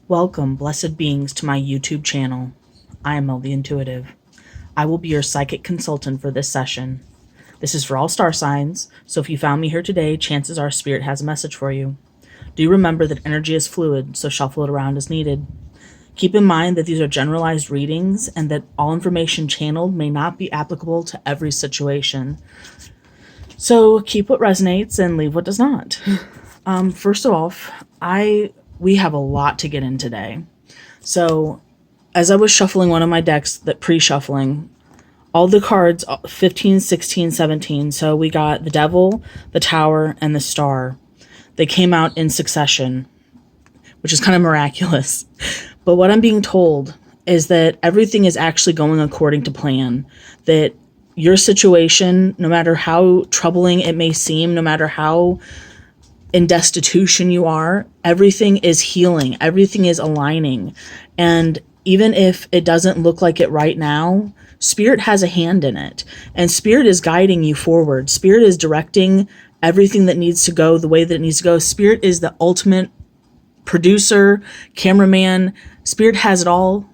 Welcome, blessed beings, to my YouTube channel. I am Elle the Intuitive. I will be your psychic consultant for this session. This is for all star signs, so if you found me here today, chances are Spirit has a message for you. Do remember that energy is fluid, so shuffle it around as needed. Keep in mind that these are generalized readings and that all information channeled may not be applicable to every situation. So keep what resonates and leave what does not. First off, we have a lot to get in today. So as I was shuffling one of my decks, that pre-shuffling, all the cards, 15, 16, 17. So we got the Devil, the Tower, and the Star. They came out in succession, which is kind of miraculous. But what I'm being told is that everything is actually going according to plan. That your situation, no matter how troubling it may seem, no matter how in destitution you are, everything is healing, everything is aligning. And even if it doesn't look like it right now, Spirit has a hand in it. And Spirit is guiding you forward. Spirit is directing everything that needs to go the way that it needs to go. Spirit is the ultimate producer, cameraman. Spirit has it all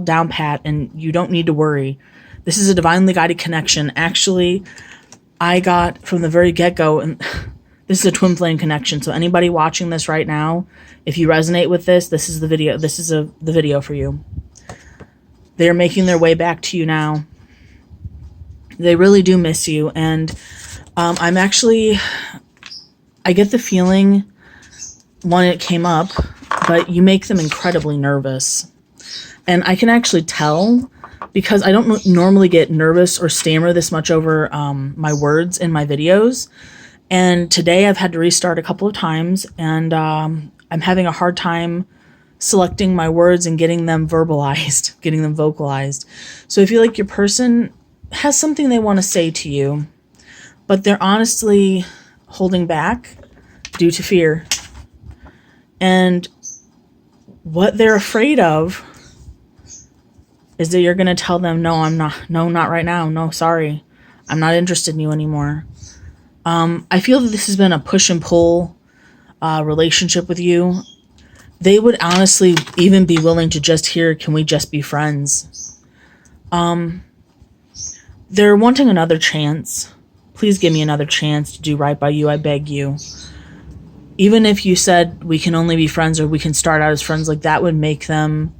down pat, and you don't need to worry. This is a divinely guided connection. Actually, I got from the very get-go, and this is a twin flame connection. So anybody watching this right now, if you resonate with this, this is the video. This is the video for you. They are making their way back to you now. They really do miss you. And I get the feeling, one, it came up, but you make them incredibly nervous. And I can actually tell, because I don't normally get nervous or stammer this much over my words in my videos. And today I've had to restart a couple of times, and I'm having a hard time selecting my words and getting them verbalized, getting them vocalized. So I feel like your person has something they want to say to you, but they're honestly holding back due to fear. And what they're afraid of is that you're going to tell them, no, not right now. No, sorry. I'm not interested in you anymore. I feel that this has been a push and pull relationship with you. They would honestly even be willing to just hear, can we just be friends? They're wanting another chance. Please give me another chance to do right by you, I beg you. Even if you said we can only be friends or we can start out as friends, like that would make them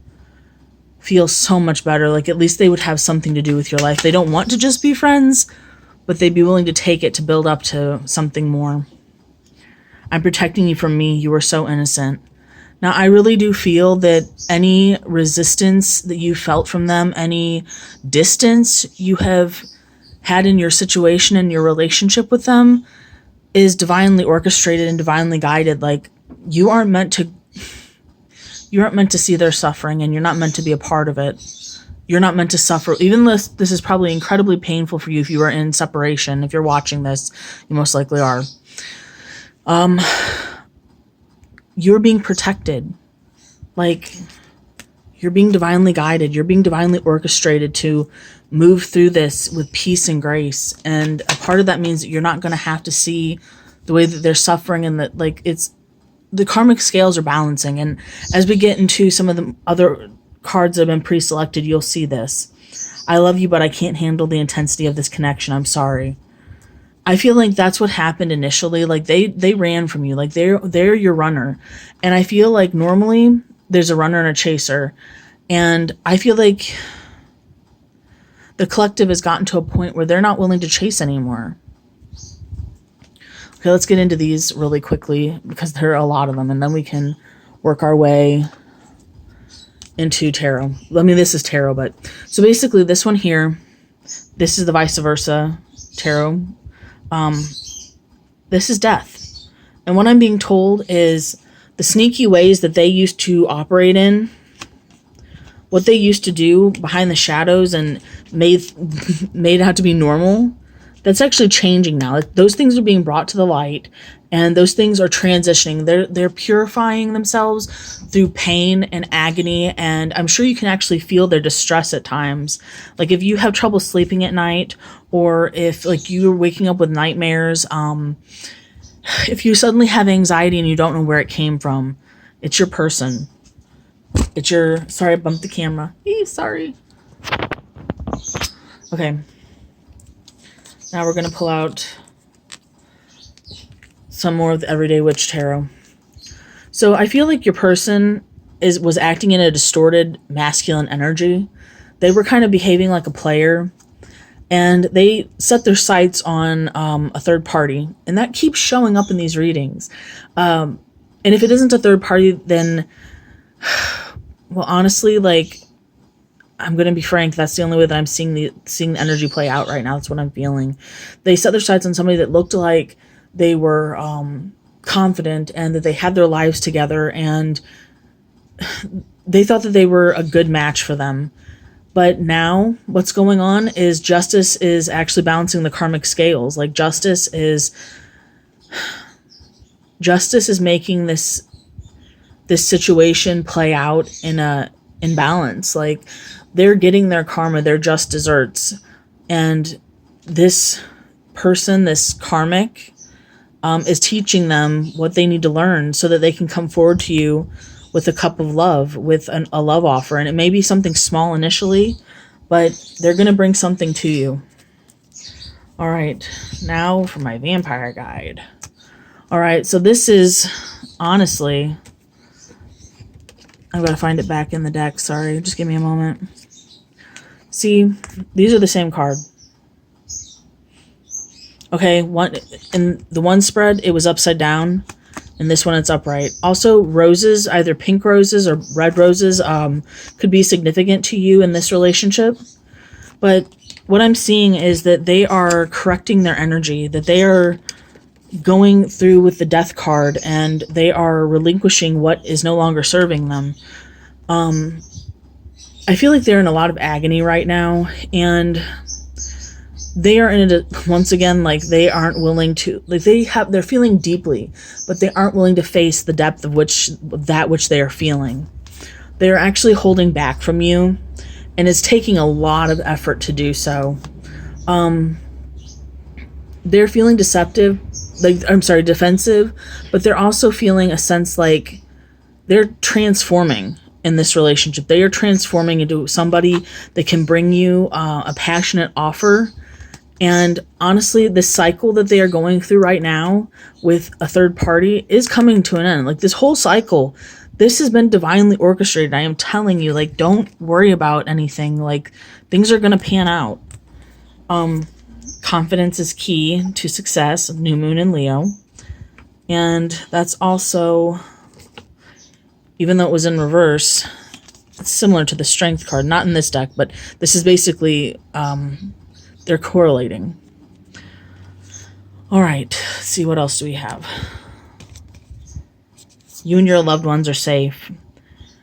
feel so much better. Like at least they would have something to do with your life. They don't want to just be friends, but they'd be willing to take it to build up to something more. I'm protecting you from me. You are so innocent. Now, I really do feel that any resistance that you felt from them, any distance you have had in your situation and your relationship with them is divinely orchestrated and divinely guided. Like you aren't meant to see their suffering, and you're not meant to be a part of it. You're not meant to suffer. Even this is probably incredibly painful for you if you are in separation. If you're watching this, you most likely are. You're being protected. Like, you're being divinely guided. You're being divinely orchestrated to move through this with peace and grace. And a part of that means that you're not going to have to see the way that they're suffering, and that, like, the karmic scales are balancing. And as we get into some of the other cards that have been pre-selected, you'll see this. I love you, but I can't handle the intensity of this connection. I'm sorry. I feel like that's what happened initially. Like they ran from you. Like they're your runner. And I feel like normally there's a runner and a chaser. And I feel like the collective has gotten to a point where they're not willing to chase anymore. Okay, let's get into these really quickly because there are a lot of them, and then we can work our way into tarot. I mean, this is tarot, but so basically this one here, this is the vice versa tarot. This is death. And what I'm being told is the sneaky ways that they used to operate in, what they used to do behind the shadows and made out to be normal, that's actually changing now. Those things are being brought to the light, and those things are transitioning. They're purifying themselves through pain and agony, and I'm sure you can actually feel their distress at times. Like if you have trouble sleeping at night, or if like you're waking up with nightmares, if you suddenly have anxiety and you don't know where it came from, It's your person. It's your, sorry, I bumped the camera. Sorry. Okay. Now we're going to pull out some more of the Everyday Witch Tarot. So I feel like your person was acting in a distorted masculine energy. They were kind of behaving like a player, and they set their sights on a third party, and that keeps showing up in these readings. And if it isn't a third party, then, well, honestly, like, I'm going to be frank, that's the only way that I'm seeing the energy play out right now. That's what I'm feeling. They set their sights on somebody that looked like they were confident and that they had their lives together, and they thought that they were a good match for them. But now what's going on is justice is actually balancing the karmic scales. Like, justice is making this situation play out in balance. Like, they're getting their karma, their just desserts. And this person, this karmic, is teaching them what they need to learn so that they can come forward to you with a cup of love, with a love offer. And it may be something small initially, but they're going to bring something to you. All right, now for my vampire guide. All right, so this is, honestly, I've got to find it back in the deck. Sorry, just give me a moment. See, these are the same card. Okay, in the one spread, it was upside down. In this one, it's upright. Also, roses, either pink roses or red roses, could be significant to you in this relationship. But what I'm seeing is that they are correcting their energy, that they are going through with the death card, and they are relinquishing what is no longer serving them. I feel like they're in a lot of agony right now, and they are in it once again, like, they aren't willing to, like, they're feeling deeply, but they aren't willing to face the depth of which they are feeling. They're actually holding back from you, and it's taking a lot of effort to do so. They're feeling defensive, but they're also feeling a sense like they're transforming in this relationship. They are transforming into somebody that can bring you a passionate offer. And honestly, the cycle that they are going through right now with a third party is coming to an end. Like, this whole cycle, this has been divinely orchestrated. I am telling you, like, don't worry about anything. Like, things are going to pan out. Confidence is key to success. New moon in Leo. And that's also, even though it was in reverse, it's similar to the strength card. Not in this deck, but this is basically, they're correlating. All right, let's see, what else do we have? You and your loved ones are safe.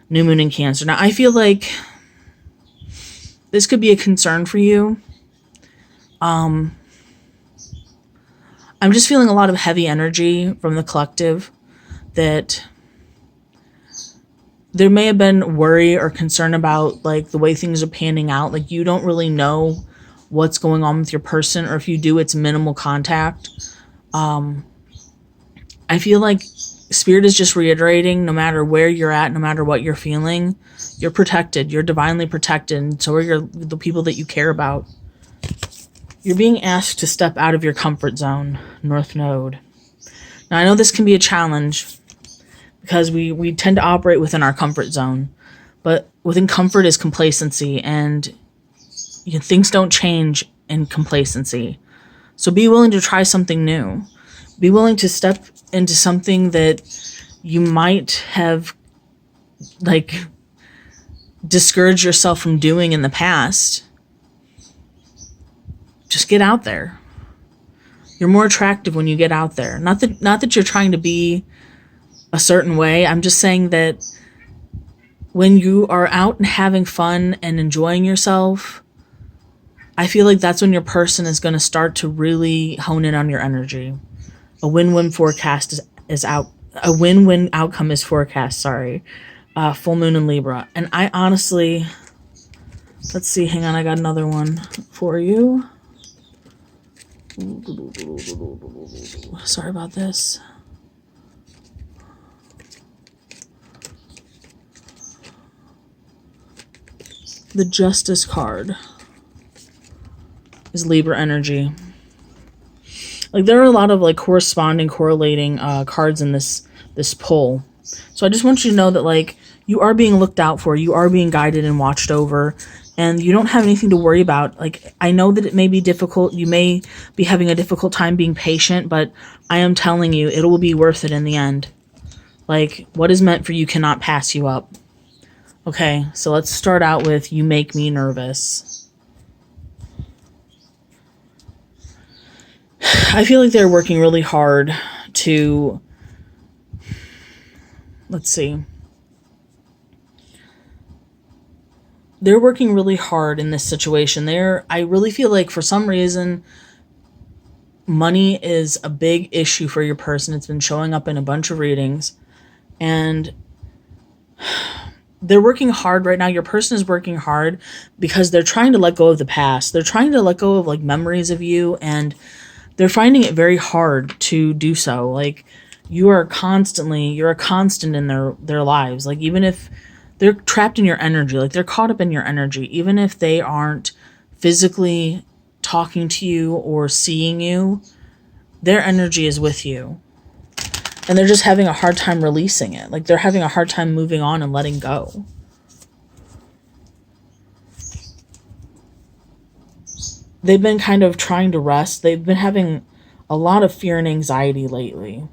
New moon in Cancer. Now, I feel like this could be a concern for you. I'm just feeling a lot of heavy energy from the collective, that there may have been worry or concern about, like, the way things are panning out. Like, you don't really know what's going on with your person, or if you do, it's minimal contact. I feel like Spirit is just reiterating, no matter where you're at, no matter what you're feeling, you're protected. You're divinely protected, and so are the people that you care about. You're being asked to step out of your comfort zone, North Node. Now, I know this can be a challenge because we tend to operate within our comfort zone, but within comfort is complacency, and things don't change in complacency. So be willing to try something new. Be willing to step into something that you might have, like, discouraged yourself from doing in the past. Just get out there. You're more attractive when you get out there. Not that you're trying to be a certain way. I'm just saying that when you are out and having fun and enjoying yourself, I feel like that's when your person is going to start to really hone in on your energy. A win-win forecast is out. A win-win outcome is forecast, sorry. Full moon in Libra. And I honestly, let's see, hang on, I got another one for you. Sorry about this. The Justice card is Libra energy. Like, there are a lot of like correlating cards in this pull. So I just want you to know that like you are being looked out for, you are being guided and watched over, and you don't have anything to worry about. Like, I know that it may be difficult, you may be having a difficult time being patient, but I am telling you, it will be worth it in the end. Like, what is meant for you cannot pass you up. Okay, so let's start out with you make me nervous. I feel like they're working really hard to, let's see. They're working really hard in this situation. I really feel like for some reason, money is a big issue for your person. It's been showing up in a bunch of readings. And they're working hard right now. Your person is working hard because they're trying to let go of the past. They're trying to let go of like memories of you, and they're finding it very hard to do so. Like, you're a constant in their lives. Like, even if they're trapped in your energy, like they're caught up in your energy, even if they aren't physically talking to you or seeing you, their energy is with you. And they're just having a hard time releasing it. Like, they're having a hard time moving on and letting go. They've been kind of trying to rest. They've been having a lot of fear and anxiety lately.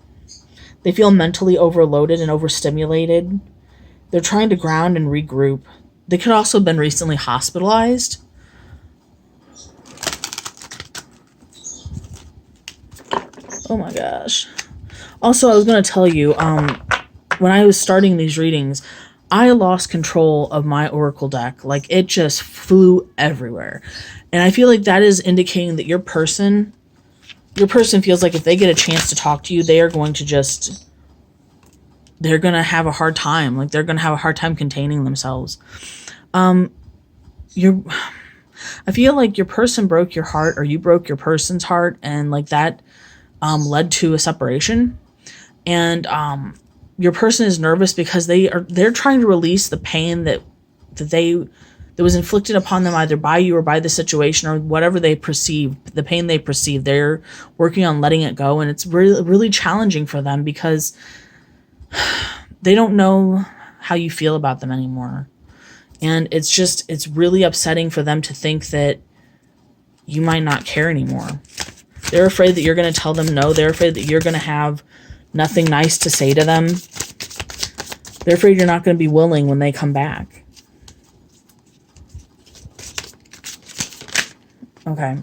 They feel mentally overloaded and overstimulated. They're trying to ground and regroup. They could also have been recently hospitalized. Oh my gosh. Also, I was going to tell you, when I was starting these readings, I lost control of my oracle deck. Like, it just flew everywhere. And I feel like that is indicating that your person feels like if they get a chance to talk to you, they are going to they're going to have a hard time. Like, they're going to have a hard time containing themselves. I feel like your person broke your heart, or you broke your person's heart, and like that led to a separation. And your person is nervous because they're trying to release the pain that was inflicted upon them either by you or by the situation or whatever they perceived, the pain they perceived. They're working on letting it go, and it's really, really challenging for them because they don't know how you feel about them anymore. And it's really upsetting for them to think that you might not care anymore. They're afraid that you're going to tell them no. They're afraid that you're going to have nothing nice to say to them. They're afraid you're not going to be willing when they come back. Okay.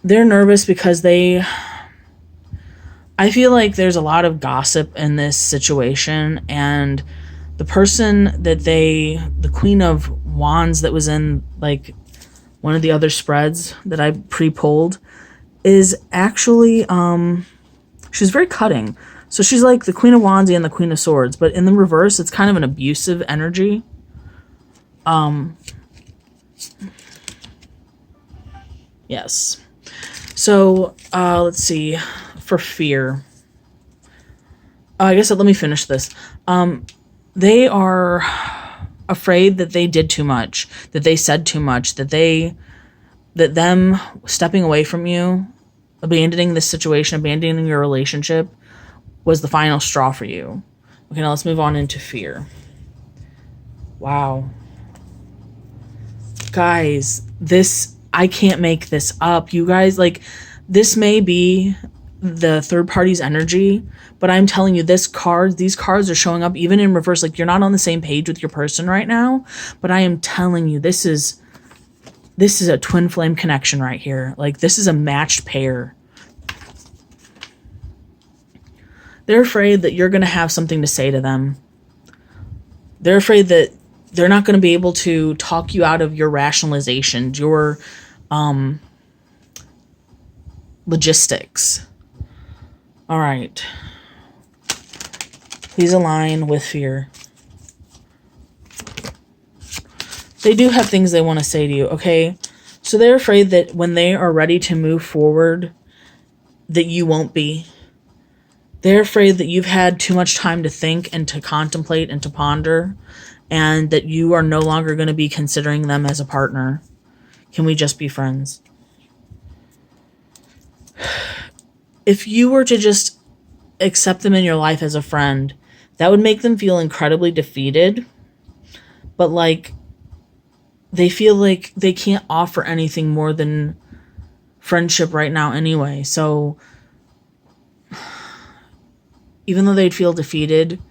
They're nervous because I feel like there's a lot of gossip in this situation, and the person that the Queen of Wands that was in like one of the other spreads that I pre-pulled is actually, she's very cutting. So she's like the Queen of Wands and the Queen of Swords, but in the reverse, it's kind of an abusive energy. Yes. So, let's see. For fear. I guess let me finish this. They are afraid that they did too much, that they said too much, that them stepping away from you, abandoning this situation, abandoning your relationship was the final straw for you. Okay, now let's move on into fear. Wow. Guys, I can't make this up. You guys, like, this may be the third party's energy, but I'm telling you, these cards are showing up even in reverse. Like, you're not on the same page with your person right now, but I am telling you, this is a twin flame connection right here. Like, this is a matched pair. They're afraid that you're going to have something to say to them. They're afraid that they're not going to be able to talk you out of your rationalizations, your logistics. All right. Please align with fear. They do have things they want to say to you, okay? So they're afraid that when they are ready to move forward, that you won't be. They're afraid that you've had too much time to think and to contemplate and to ponder, and that you are no longer going to be considering them as a partner. Can we just be friends? If you were to just accept them in your life as a friend, that would make them feel incredibly defeated. But like, they feel like they can't offer anything more than friendship right now anyway. So even though they'd feel defeated,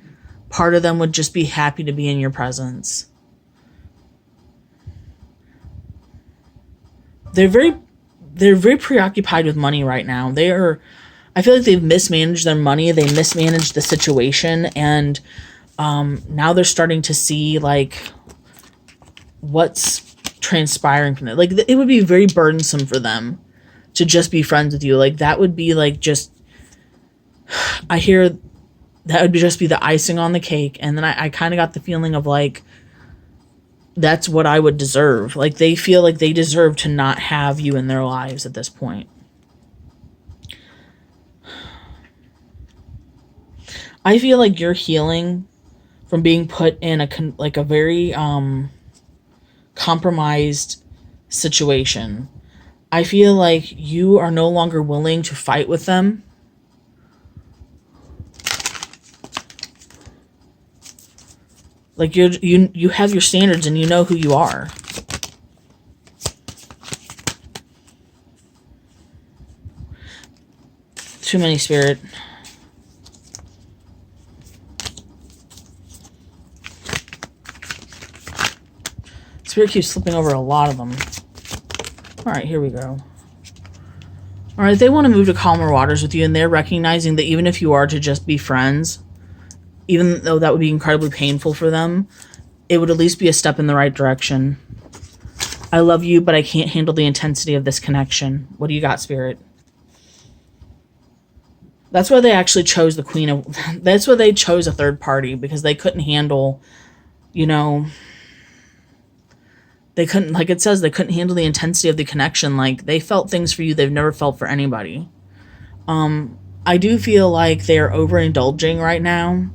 part of them would just be happy to be in your presence. They're very preoccupied with money right now. I feel like they've mismanaged their money. They mismanaged the situation, and now they're starting to see like what's transpiring from it. Like, it would be very burdensome for them to just be friends with you. Like, that would be like just, I hear that would just be the icing on the cake. And then I kind of got the feeling of like, that's what I would deserve. Like, they feel like they deserve to not have you in their lives at this point. I feel like you're healing from being put in a very compromised situation. I feel like you are no longer willing to fight with them. Like, you have your standards and you know who you are. Too many, Spirit. Spirit keeps slipping over a lot of them. Alright, here we go. Alright, they want to move to calmer waters with you, and they're recognizing that even if you are to just be friends, even though that would be incredibly painful for them, it would at least be a step in the right direction. I love you, but I can't handle the intensity of this connection. What do you got, Spirit? That's why they actually chose the Queen of... That's why they chose a third party, because they couldn't handle, they couldn't, like it says, they couldn't handle the intensity of the connection. Like, they felt things for you they've never felt for anybody. I do feel like they're overindulging right now.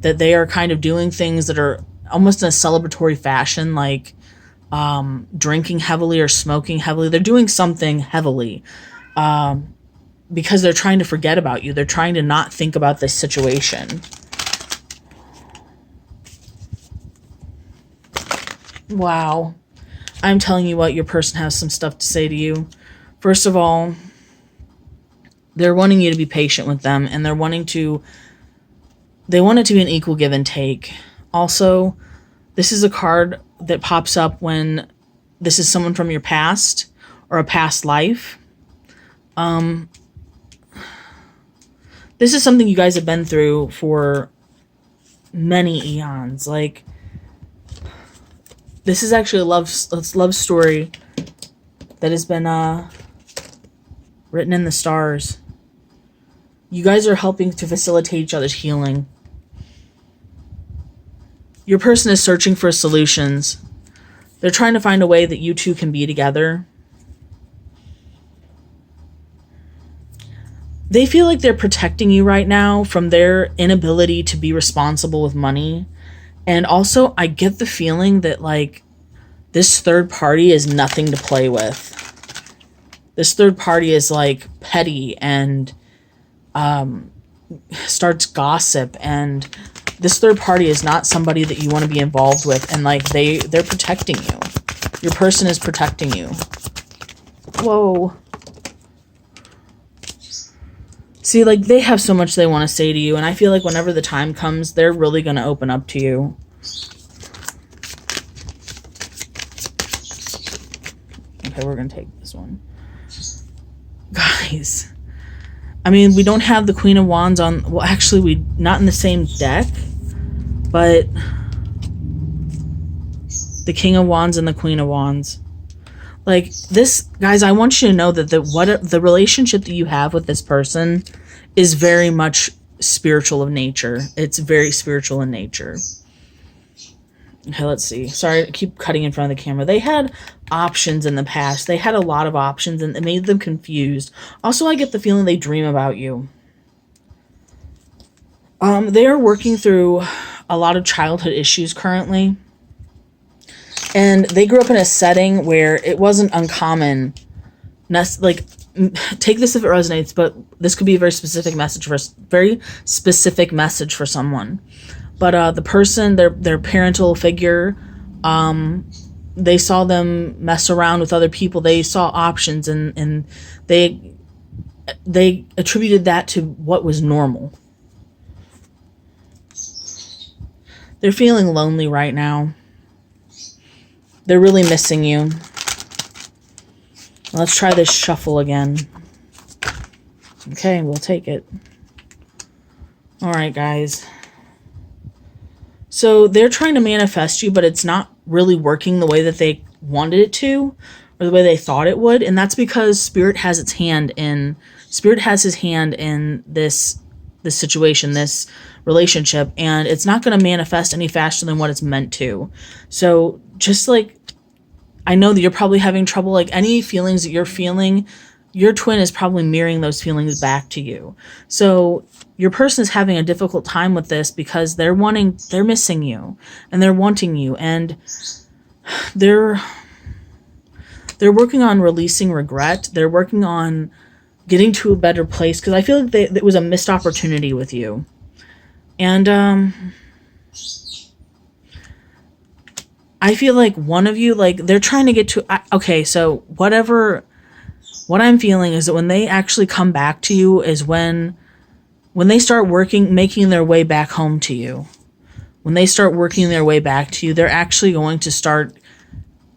That they are kind of doing things that are almost in a celebratory fashion, like drinking heavily or smoking heavily. They're doing something heavily because they're trying to forget about you. They're trying to not think about this situation. Wow. I'm telling you what, your person has some stuff to say to you. First of all, they're wanting you to be patient with them, and they want it to be an equal give and take. Also, this is a card that pops up when this is someone from your past or a past life. This is something you guys have been through for many eons. Like, this is actually a love story that has been written in the stars. You guys are helping to facilitate each other's healing. Your person is searching for solutions. They're trying to find a way that you two can be together. They feel like they're protecting you right now from their inability to be responsible with money. And also, I get the feeling that, like, this third party is nothing to play with. This third party is, like, petty and starts gossip. And this third party is not somebody that you want to be involved with. And, like, they're protecting you. Your person is protecting you. Whoa. See, like, they have so much they want to say to you, and I feel like whenever the time comes, they're really going to open up to you. Okay, we're going to take this one. Guys, I mean, we don't have the Queen of Wands on... Well, actually, not in the same deck, but the King of Wands and the Queen of Wands. Like, this, guys, I want you to know that the relationship that you have with this person is very much spiritual of nature. It's very spiritual in nature. Okay, let's see. Sorry, I keep cutting in front of the camera. They had options in the past. They had a lot of options, and it made them confused. Also, I get the feeling they dream about you. They are working through a lot of childhood issues currently. And they grew up in a setting where it wasn't uncommon. Like, take this if it resonates, but this could be a very specific message for someone. But the person, their parental figure, they saw them mess around with other people. They saw options, and they attributed that to what was normal. They're feeling lonely right now. They're really missing you. Let's try this shuffle again. Okay, we'll take it. All right, guys. So they're trying to manifest you, but it's not really working the way that they wanted it to, or the way they thought it would. And that's because Spirit has his hand in this situation, this relationship, and it's not going to manifest any faster than what it's meant to. So just like, I know that you're probably having trouble, like any feelings that you're feeling, your twin is probably mirroring those feelings back to you. So your person is having a difficult time with this because they're missing you, and they're wanting you, and they're working on releasing regret. They're working on getting to a better place, because I feel like it was a missed opportunity with you. And I feel like one of you, like, they're trying to get to, okay, so what I'm feeling is that when they actually come back to you is when they start making their way back home to you. When they start working their way back to you, they're actually going to start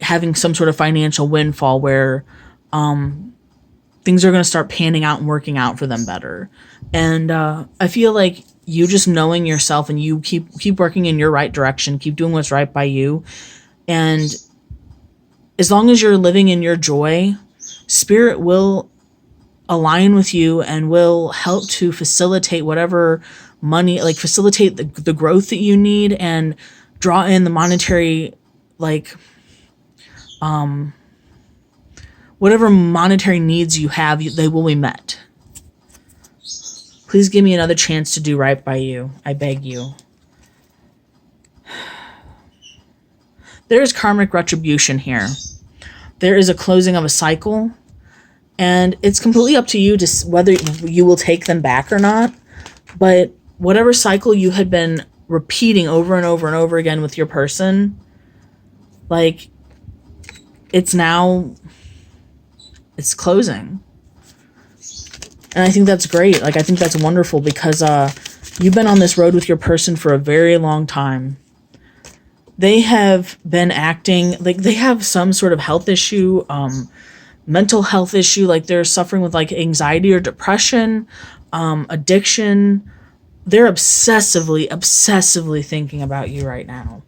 having some sort of financial windfall where things are going to start panning out and working out for them better. And I feel like you just knowing yourself, and you keep working in your right direction, keep doing what's right by you. And as long as you're living in your joy, Spirit will align with you and will help to facilitate whatever money, like facilitate the growth that you need, and draw in the monetary, like, whatever monetary needs you have, they will be met. Please give me another chance to do right by you. I beg you. There is karmic retribution here. There is a closing of a cycle, and it's completely up to you to whether you will take them back or not. But whatever cycle you had been repeating over and over and over again with your person, like, it's closing. And I think that's great. Like, I think that's wonderful, because you've been on this road with your person for a very long time. They have been acting like they have some sort of health issue, mental health issue, like they're suffering with like anxiety or depression, addiction. They're obsessively thinking about you right now.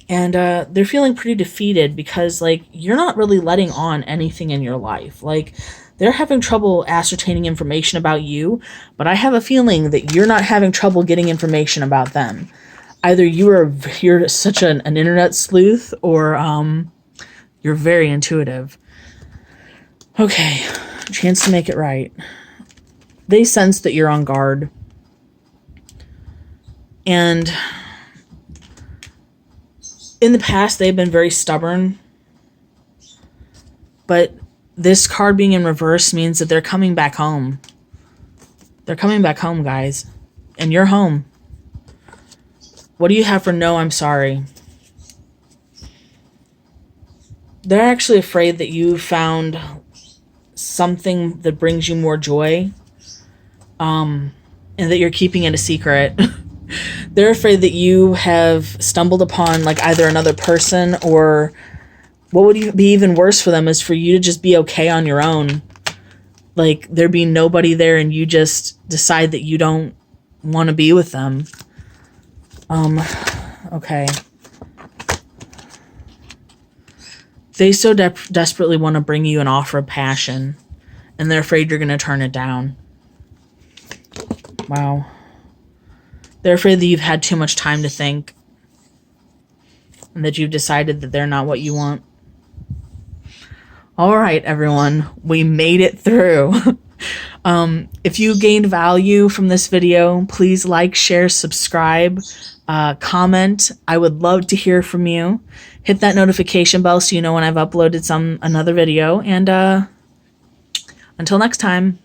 And they're feeling pretty defeated because, like, you're not really letting on anything in your life. Like, they're having trouble ascertaining information about you, but I have a feeling that you're not having trouble getting information about them. Either you're such an internet sleuth, or you're very intuitive. Okay, chance to make it right. They sense that you're on guard. And in the past, they've been very stubborn. But this card being in reverse means that they're coming back home. They're coming back home, guys. And you're home. What do you have for no, I'm sorry? They're actually afraid that you found something that brings you more joy. And that you're keeping it a secret. They're afraid that you have stumbled upon, like, either another person, or what would be even worse for them is for you to just be okay on your own. Like, there be nobody there and you just decide that you don't want to be with them. Okay. They so desperately want to bring you an offer of passion, and they're afraid you're going to turn it down. Wow. They're afraid that you've had too much time to think, and that you've decided that they're not what you want. All right, everyone. We made it through. If you gained value from this video, please like, share, subscribe, comment. I would love to hear from you. Hit that notification bell so you know when I've uploaded another video. And until next time.